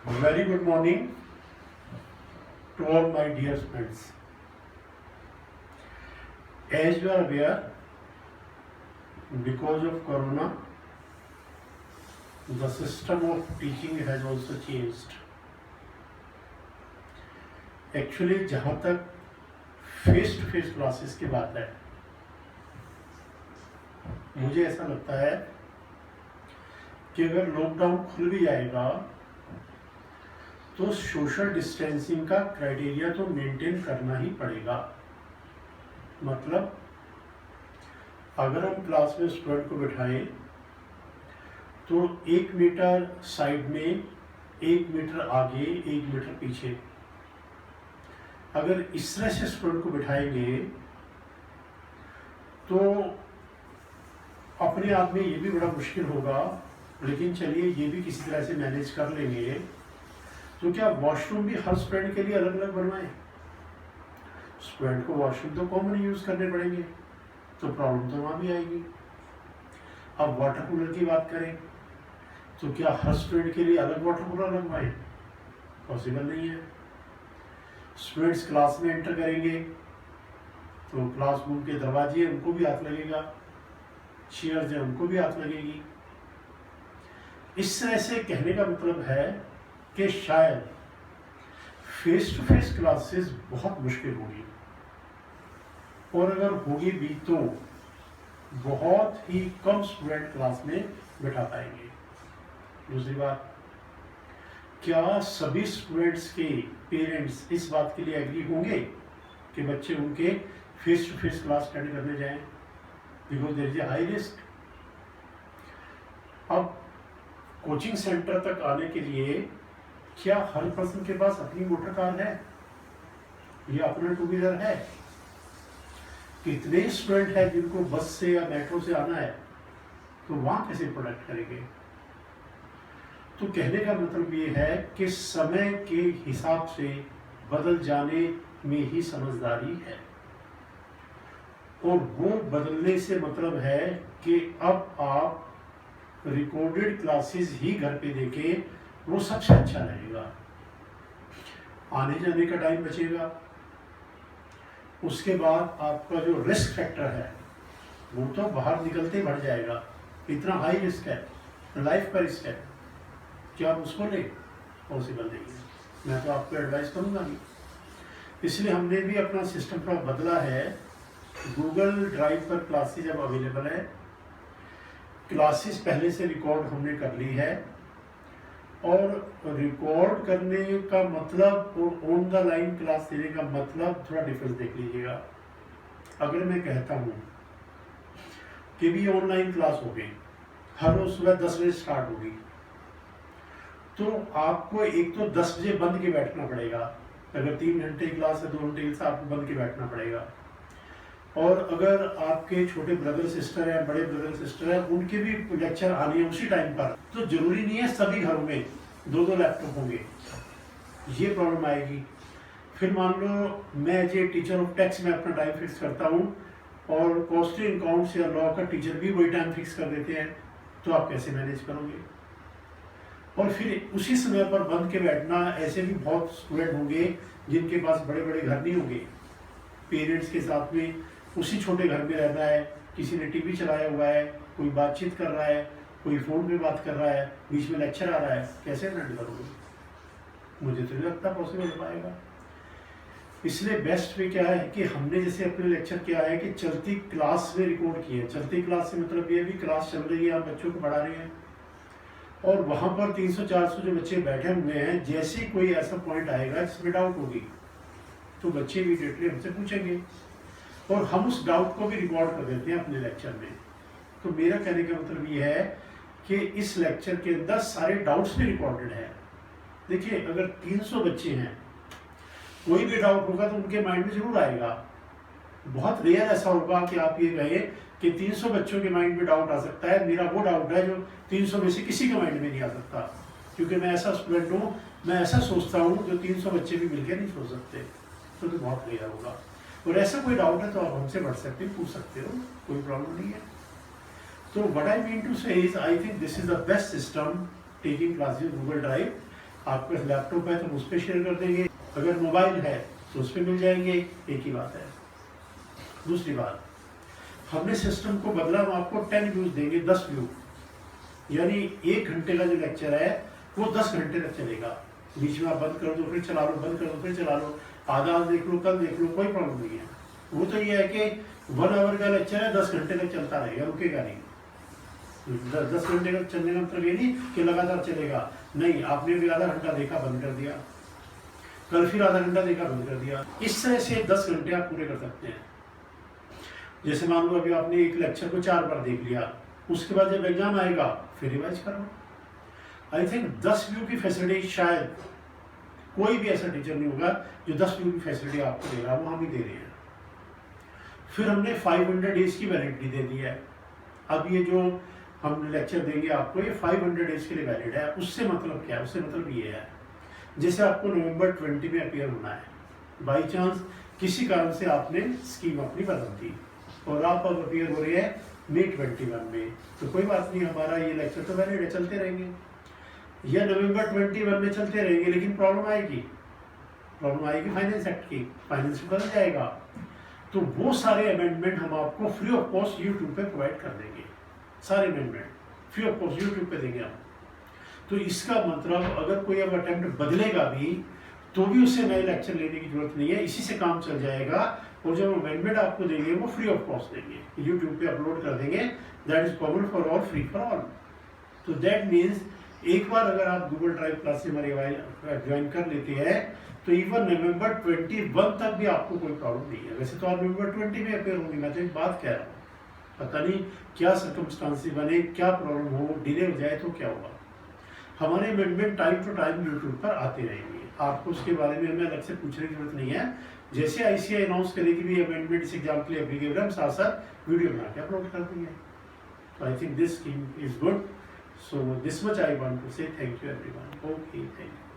Very good morning to all my dear friends. As you are aware, because of Corona, the system of teaching has also changed. Actually, जहाँ तक face to face classes की बात है, मुझे ऐसा लगता है कि अगर लॉकडाउन खुल भी जाएगा तो सोशल डिस्टेंसिंग का क्राइटेरिया तो मेंटेन करना ही पड़ेगा। मतलब अगर हम क्लास में स्टूडेंट को बिठाएं तो 1 मीटर साइड में, 1 मीटर आगे, 1 मीटर पीछे। अगर इस तरह से स्टूडेंट को बिठाएंगे तो अपने आप में ये भी बड़ा मुश्किल होगा, लेकिन चलिए ये भी किसी तरह से मैनेज कर लेंगे। तो क्या वॉशरूम भी हर स्टूडेंट के लिए अलग अलग बनवाएं? स्टूडेंट को वॉशरूम तो कॉमन यूज करने पड़ेंगे, तो प्रॉब्लम तो वहाँ भी आएगी। अब वाटर कूलर की बात करें तो क्या हर स्टूडेंट के लिए अलग वाटर कूलर लगवाएं? पॉसिबल नहीं है। स्टूडेंट्स क्लास में एंटर करेंगे तो क्लासरूम के दरवाजे उनको भी हाथ लगेगा, चेयर्स हैं उनको भी हाथ लगेगी। इस तरह से कहने का मतलब है कि शायद फेस टू फेस क्लासेस बहुत मुश्किल होगी, और अगर होगी भी तो बहुत ही कम स्टूडेंट क्लास में बिठा पाएंगे। दूसरी बात, क्या सभी स्टूडेंट्स के पेरेंट्स इस बात के लिए एग्री होंगे कि बच्चे उनके face to face class attend करने जाएं? Because there is a high risk. अब कोचिंग सेंटर तक आने के लिए क्या हर पर्सन के पास अपनी मोटर कार है या अपना टू व्हीलर है? कितने स्टूडेंट हैं जिनको बस से या मेट्रो से आना है, तो वहां कैसे प्रोडक्ट करेंगे? तो कहने का मतलब ये है कि समय के हिसाब से बदल जाने में ही समझदारी है, और वो बदलने से मतलब है कि अब आप रिकॉर्डेड क्लासेस ही घर पे देखें, वो सबसे अच्छा रहेगा। आने जाने का टाइम बचेगा। उसके बाद आपका जो रिस्क फैक्टर है वो तो बाहर निकलते बढ़ जाएगा। इतना हाई रिस्क है, लाइफ का रिस्क है, क्या आप उसको लें? पॉसिबल नहीं है। मैं तो आपको एडवाइस करूँगा नहीं। इसलिए हमने भी अपना सिस्टम थोड़ा बदला है। गूगल ड्राइव पर क्लासेज अब अवेलेबल है। क्लासेस पहले से रिकॉर्ड हमने कर ली है, और रिकॉर्ड करने का मतलब और ऑन द लाइन क्लास देने का मतलब थोड़ा डिफरेंस देख लीजिएगा। अगर मैं कहता हूँ कि भी ऑनलाइन क्लास हो गई, हर रोज सुबह 10 बजे स्टार्ट होगी, तो आपको एक तो 10 बजे बंद के बैठना पड़ेगा। अगर 3 घंटे की क्लास है, 2 घंटे की, आपको बंद के बैठना पड़ेगा। और अगर आपके छोटे ब्रदर सिस्टर हैं, बड़े ब्रदर सिस्टर हैं, उनके भी लेक्चर आने हैं उसी टाइम पर, तो जरूरी नहीं है सभी घरों में 2-2 लैपटॉप होंगे। ये प्रॉब्लम आएगी। फिर मान लो मैं as a teacher of tax में अपना टाइम फिक्स करता हूँ, और कॉस्टिंग अकाउंट्स या लॉ का टीचर भी वही टाइम फिक्स कर देते हैं, तो आप कैसे मैनेज करोगे? और फिर उसी समय पर बंद के बैठना, ऐसे भी बहुत स्टूडेंट होंगे जिनके पास बड़े बड़े घर नहीं होंगे, पेरेंट्स के साथ में उसी छोटे घर में रहना है, किसी ने टीवी चलाया हुआ है, कोई बातचीत कर रहा है, कोई फ़ोन पे बात कर रहा है, बीच में लेक्चर आ रहा है, कैसे अटेंड करोगे? मुझे तो नहीं लगता पॉसिबल हो पाएगा। इसलिए बेस्ट वे क्या है कि हमने जैसे अपने लेक्चर किया है कि चलती क्लास में रिकॉर्ड किए हैं। चलती क्लास से मतलब ये भी क्लास चल रही है, आप बच्चों को पढ़ा रहे हैं, और वहाँ पर 300-400 जो बच्चे बैठे हुए हैं, जैसे ही कोई ऐसा पॉइंट आएगा जिसमें डाउट होगी तो बच्चे इमीडिएटली हमसे पूछेंगे, और हम उस डाउट को भी रिकॉर्ड कर देते हैं अपने लेक्चर में। तो मेरा कहने का मतलब ये है कि इस लेक्चर के अंदर सारे डाउट्स भी रिकॉर्डेड है। देखिए, अगर 300 बच्चे हैं, कोई भी डाउट होगा तो उनके माइंड में जरूर आएगा। बहुत रेयर ऐसा होगा कि आप ये कहें कि 300 बच्चों के माइंड में डाउट आ सकता है, मेरा वो डाउट है जो 300 में से किसी के माइंड में नहीं आ सकता, क्योंकि मैं ऐसा स्टूडेंट हूँ, मैं ऐसा सोचता हूँ जो 300 बच्चे भी मिलकर नहीं सोच सकते। तो बहुत रेयर होगा। और ऐसा कोई डाउट है तो आप हमसे व्हाट्सएप पे पूछ सकते हो, कोई प्रॉब्लम नहीं है। तो व्हाट आई मीन टू से is, I think this is the best system taking classes Google Drive, आपके पास लैपटॉप है तो उस पर शेयर कर देंगे, अगर मोबाइल है तो उस पर मिल जाएंगे, एक ही बात है। दूसरी बात, हमने सिस्टम को बदला, हम आपको 10 व्यूज देंगे, 10 व्यू, यानी 1 घंटे का जो लेक्चर है वो 10 घंटे तक चलेगा। बीच में आप बंद कर दो फिर चला लो, बंद कर दो फिर चला लो, आधा देख लो, कल देख लो, कोई प्रॉब्लम नहीं है। वो तो ये है कि 1 आवर का लेक्चर है, 10 घंटे तक चलता रहेगा, रुकेगा नहीं। 10 घंटे तक चलने का मतलब ये नहीं कि लगातार चलेगा, नहीं, आपने भी आधा घंटा देखा, बंद कर दिया, कल फिर आधा घंटा देखा, बंद कर दिया। इस तरह से 10 घंटे आप पूरे कर सकते हैं। जैसे मान लो अभी आपने एक लेक्चर को 4 बार देख लिया, उसके बाद जब एग्जाम आएगा फिर रिवाइज करो। आई थिंक 10 व्यू की फैसिलिटी शायद कोई भी ऐसा टीचर नहीं होगा जो 10 व्यू की फैसिलिटी आपको दे रहा है, वो हम ही दे रहे हैं। फिर हमने 500 डेज की वैलिडिटी दे दी है। अब ये जो हम लेक्चर देंगे आपको, ये 500 डेज के लिए वैलिड है। उससे मतलब क्या है? उससे मतलब ये है, जैसे आपको नवंबर 20 में अपीयर होना है, बाई चांस किसी कारण से आपने स्कीम अपनी बदल दी और आप अब अपीयर हो रही है मई 21 में, तो कोई बात नहीं, हमारा ये लेक्चर तो वैलिड है, चलते रहेंगे, या नवंबर 21 में चलते रहेंगे। लेकिन प्रॉब्लम आएगी फाइनेंस एक्ट की, फाइनेंस बदल जाएगा, तो वो सारे अमेंडमेंट हम आपको फ्री ऑफ कॉस्ट यूट्यूब पे प्रोवाइड कर देंगे। सारे amendment free of cost YouTube पे देंगे हम। तो इसका मतलब अगर कोई अब अटेम्प्ट बदलेगा भी तो भी उससे नए लेक्चर लेने की जरूरत नहीं है, इसी से काम चल जाएगा। और जो अमेंडमेंट आपको देंगे वो फ्री ऑफ कॉस्ट देंगे, यूट्यूब पे अपलोड कर देंगे। That is common for all, free for all. तो दैट मीन्स एक बार अगर आप गूगल ड्राइव क्लास हमारे ज्वाइन कर लेते हैं तो इवन नवंबर 21 तक भी आपको कोई प्रॉब्लम नहीं है। वैसे तो आप नवंबर 20 में अपेयर होंगे, मैं तो एक बात कह रहा हूँ, पता नहीं क्या सर्कमस्टांसेस बने, क्या प्रॉब्लम हो, डिले हो जाए तो क्या होगा। हमारे amendment time to time YouTube पर आते रहेंगे, आपको उसके बारे में हमें अलग से पूछने की जरूरत नहीं है। जैसे ICAI अनाउंस करेगी भी अमेंडमेंट इस एग्जाम के लिए एप्लीकेबल है, हम साथ साथ वीडियो बना के अपलोड कर देंगे। तो I think this scheme is good, so this much I want to say. Thank you everyone. Okay, thank you.